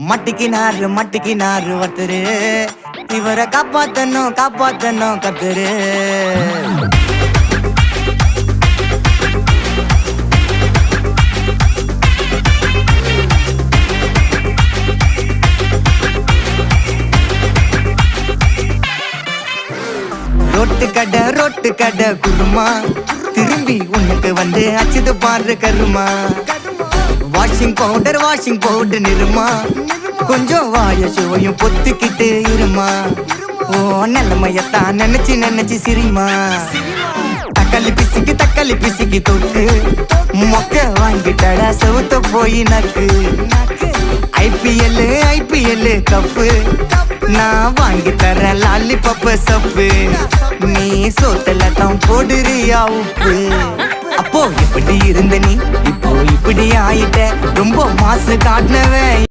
மட்டிக்கினாரு ஒருத்தரு இவரை காப்பாத்தணும் கத்துரு ரொட்டு கடை குருமா திரும்பி உனக்கு வந்து அச்சுது பாரு கருமா வாஷிங் பவுடர் நிறுமா கொஞ்சம் வாய சுவையும் பொத்துக்கிட்டு இருமா ஓ நிலைமையத்தான் நினைச்சு சிரிமா தக்காளி பிசிக்கி தொட்டு மொக்க வாங்கிட்டடா செவுத்த போய் நக்கு ஐபிஎல் கப்பு நான் வாங்கி தரேன் லாலிபப்பு சப்பு நீ சோத்தல தான் போடுறியா உப்பு அப்போ இப்படி இருந்த நீ இப்போ இப்படி ஆயிட்ட ரொம்ப மாசு காட்டினவன்